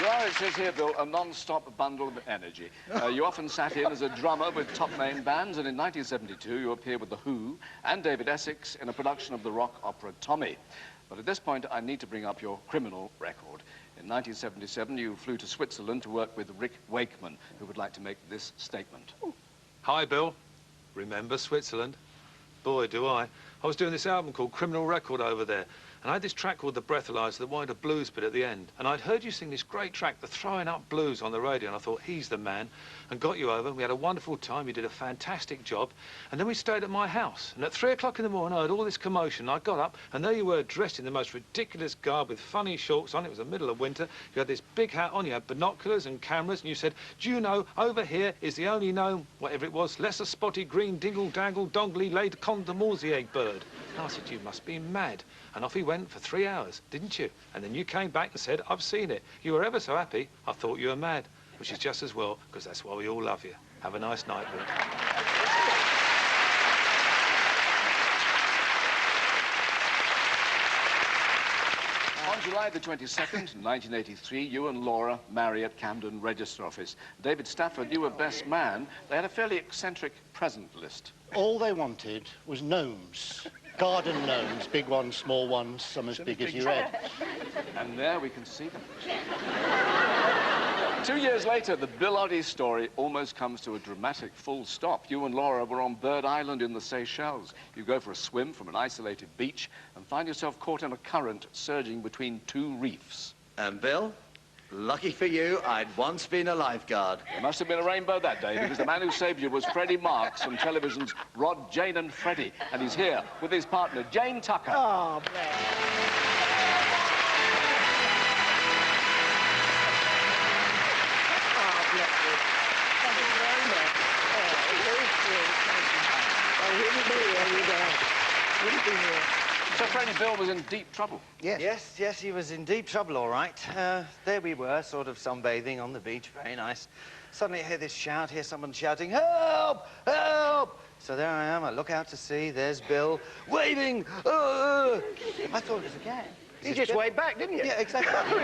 You are, it says here, Bill, a non-stop bundle of energy. You often sat in as a drummer with top name bands, and in 1972 you appeared with The Who and David Essex in a production of the rock opera Tommy. But at this point, I need to bring up your criminal record. In 1977, you flew to Switzerland to work with Rick Wakeman, who would like to make this statement. Hi, Bill. Remember Switzerland? Boy, do I. I was doing this album called Criminal Record over there, and I had this track called The Breathalyzer that wanted a blues bit at the end. And I'd heard you sing this great track, The Throwing Up Blues, on the radio, and I thought, he's the man, and got you over. We had a wonderful time. You did a fantastic job. And then we stayed at my house. And at 3 o'clock in the morning, I heard all this commotion. I got up, and there you were, dressed in the most ridiculous garb with funny shorts on. It was the middle of winter. You had this big hat on. You had binoculars and cameras, and you said, do you know, over here is the only gnome, whatever it was, lesser spotty green dingle-dangle dongly laid condamorsier bird. And I said, you must be mad. And off he went for 3 hours, didn't you? And then you came back and said, I've seen it. You were ever so happy, I thought you were mad, which is just as well, because that's why we all love you. Have a nice night, Rick. On July the 22nd, 1983, you and Laura marry at Camden Register Office. David Stafford, you were best man. They had a fairly eccentric present list. All they wanted was gnomes. Garden gnomes, big ones, small ones, some as big as your head. And there we can see them. 2 years later, the Bill Oddie story almost comes to a dramatic full stop. You and Laura were on Bird Island in the Seychelles. You go for a swim from an isolated beach and find yourself caught in a current surging between two reefs. And Bill, lucky for you, I'd once been a lifeguard. There must have been a rainbow that day, because the man who saved you was Freddy Marks from television's Rod, Jane and Freddy. And he's here with his partner, Jane Tucker. Oh, bless. So Freddy Bill was in deep trouble. Yes. Yes, he was in deep trouble, all right. There we were, sort of sunbathing on the beach, very nice. Suddenly I hear this shout, hear someone shouting, help, help! So there I am, I look out to sea, there's Bill, waving, I thought it was a gang. You just waved back, didn't you? Yeah, exactly. Hello,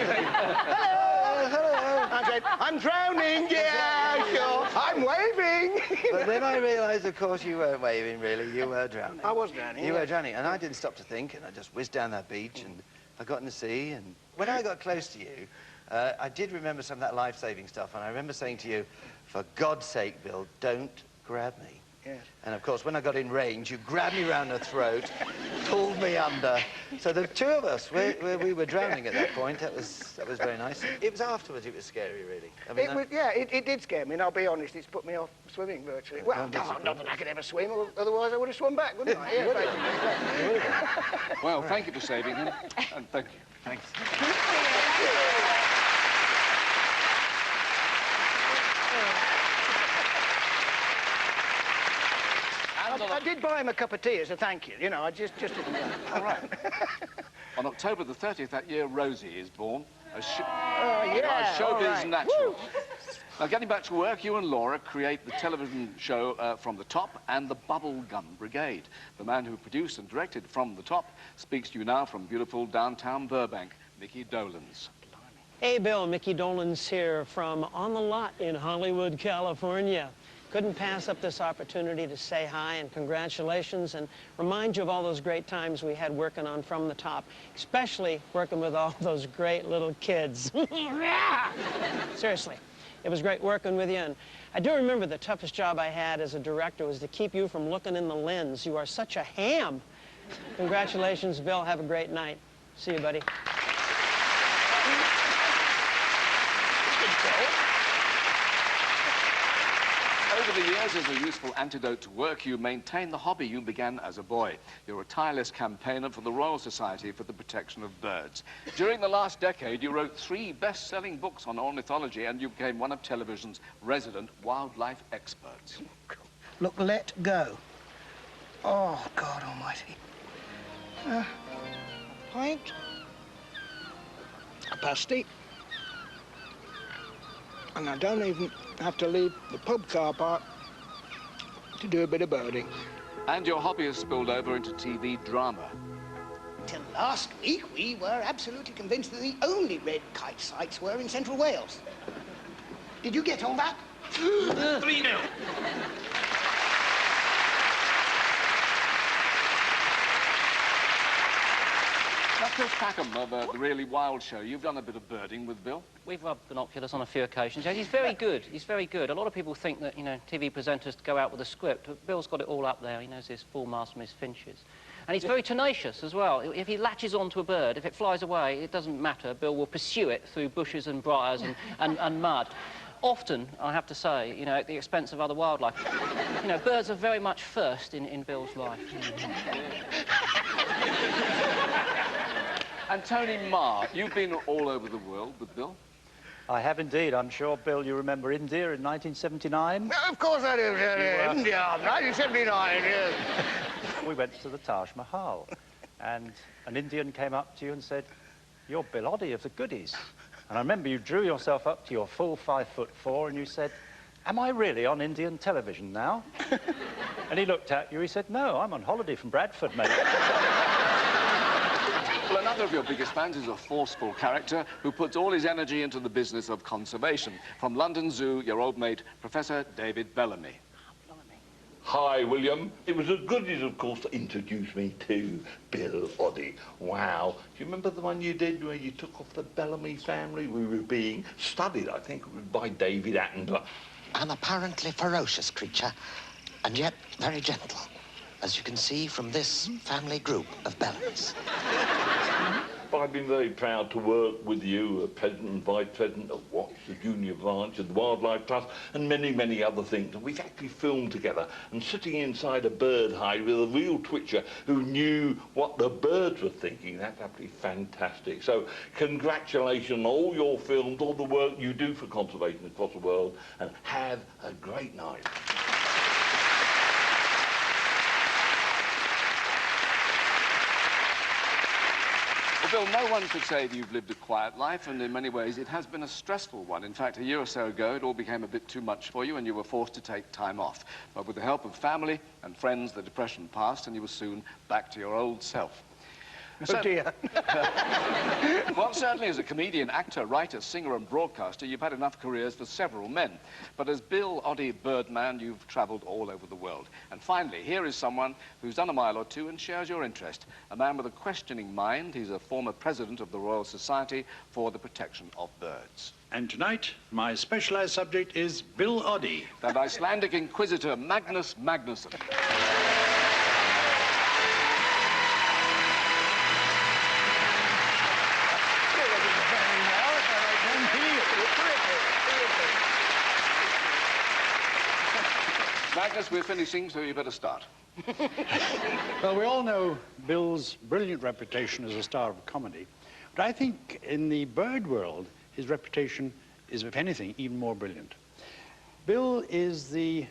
hello. I said, I'm drowning, yeah, sure, I'm waving. But then I realised, of course, you weren't waving, really. You were drowning. I was drowning. You were drowning, and I didn't stop to think, and I just whizzed down that beach, and I got in the sea, and when I got close to you, I did remember some of that life-saving stuff, and I remember saying to you, for God's sake, Bill, don't grab me. Yeah. And, of course, when I got in range, you grabbed me round the throat, pulled me under. So the two of us, we were drowning at that point. That was very nice. It was afterwards it was scary, really. I mean, it did scare me, and I'll be honest, it's put me off swimming virtually. Well, not that I could ever swim, otherwise I would have swum back, wouldn't I? Yeah, Well, thank you for saving him, and thank you. Thanks. I did buy him a cup of tea as a thank you, you know, I just didn't. All right. On October the 30th that year, Rosie is born. A showbiz natural. Now, getting back to work, you and Laura create the television show From the Top and the Bubblegum Brigade. The man who produced and directed From the Top speaks to you now from beautiful downtown Burbank, Mickey Dolenz. Hey, Bill, Mickey Dolenz here from On the Lot in Hollywood, California. Couldn't pass up this opportunity to say hi and congratulations and remind you of all those great times we had working on From the Top, especially working with all those great little kids. Seriously, it was great working with you, and I do remember the toughest job I had as a director was to keep you from looking in the lens. You are such a ham. Congratulations, Bill. Have a great night. See you, buddy. Over the years, as a useful antidote to work, you maintain the hobby you began as a boy. You're a tireless campaigner for the Royal Society for the Protection of Birds. During the last decade, you wrote 3 best-selling books on ornithology, and you became one of television's resident wildlife experts. Look, let go. Oh, God almighty. Pint. A pasty. And I don't even have to leave the pub car park to do a bit of birding. And your hobby has spilled over into TV drama. Till last week, we were absolutely convinced that the only red kite sites were in Central Wales. Did you get all that? 3-0. Now, Chris Packham of the Really Wild Show, you've done a bit of birding with Bill. We've rubbed binoculars on a few occasions. Yeah, he's very good. He's very good. A lot of people think that, you know, TV presenters go out with a script, but Bill's got it all up there. He knows his full mast from his finches. And he's very tenacious as well. If he latches onto a bird, if it flies away, it doesn't matter. Bill will pursue it through bushes and briars and mud. Often, I have to say, you know, at the expense of other wildlife. You know, birds are very much first in Bill's life. And Tony Marr, you've been all over the world with Bill. I have indeed. I'm sure, Bill, you remember India in 1979? Of course I do. India, 1979, yes. We went to the Taj Mahal, and an Indian came up to you and said, "You're Bill Oddie of the Goodies." And I remember you drew yourself up to your full 5'4", and you said, "Am I really on Indian television now?" And he looked at you, he said, "No, I'm on holiday from Bradford, mate." Well, another of your biggest fans is a forceful character who puts all his energy into the business of conservation. From London Zoo, your old mate, Professor David Bellamy. Hi, William. It was the Goodies, of course, that introduced me to Bill Oddie. Wow. Do you remember the one you did where you took off the Bellamy family? We were being studied, I think, by David Attenborough. An apparently ferocious creature, and yet very gentle, as you can see from this family group of Bellamys. I've been very proud to work with you, President and Vice President of Watch, the Junior Branch of the Wildlife Trust, and many, many other things. And we've actually filmed together and sitting inside a bird hide with a real twitcher who knew what the birds were thinking. That's absolutely fantastic. So congratulations on all your films, all the work you do for conservation across the world, and have a great night. Bill, no one should say that you've lived a quiet life, and in many ways it has been a stressful one. In fact, a year or so ago, it all became a bit too much for you, and you were forced to take time off. But with the help of family and friends, the depression passed, and you were soon back to your old self. Oh, dear. Well, certainly as a comedian, actor, writer, singer and broadcaster, you've had enough careers for several men. But as Bill Oddie Birdman, you've travelled all over the world. And finally, here is someone who's done a mile or two and shares your interest. A man with a questioning mind. He's a former president of the Royal Society for the Protection of Birds. And tonight, my specialised subject is Bill Oddie. And Icelandic Inquisitor Magnus Magnusson. Magnus, we're finishing, so you better start. Well, we all know Bill's brilliant reputation as a star of comedy, but I think in the bird world, his reputation is, if anything, even more brilliant. Bill is the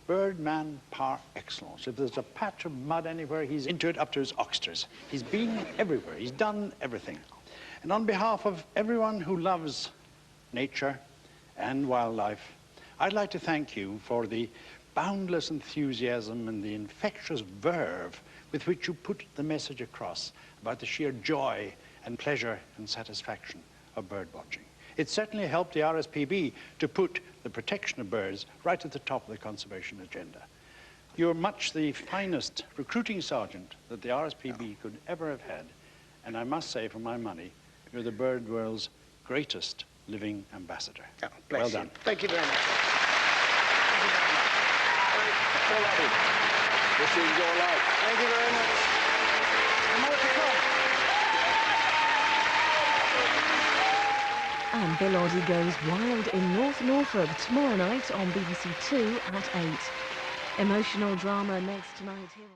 birdman par excellence. If there's a patch of mud anywhere, he's into it up to his oxters. He's been everywhere. He's done everything. And on behalf of everyone who loves nature and wildlife, I'd like to thank you for the boundless enthusiasm and the infectious verve with which you put the message across about the sheer joy and pleasure and satisfaction of bird watching. It certainly helped the RSPB to put the protection of birds right at the top of the conservation agenda. You're much the finest recruiting sergeant that the RSPB could ever have had, and I must say, for my money, you're the bird world's greatest living ambassador. Oh, well done. Thank you very much. Bill Oddie, this is your life. Thank you very much. And Bill Oddie goes wild in North Norfolk tomorrow night on BBC 2 at 8. Emotional drama next tonight here.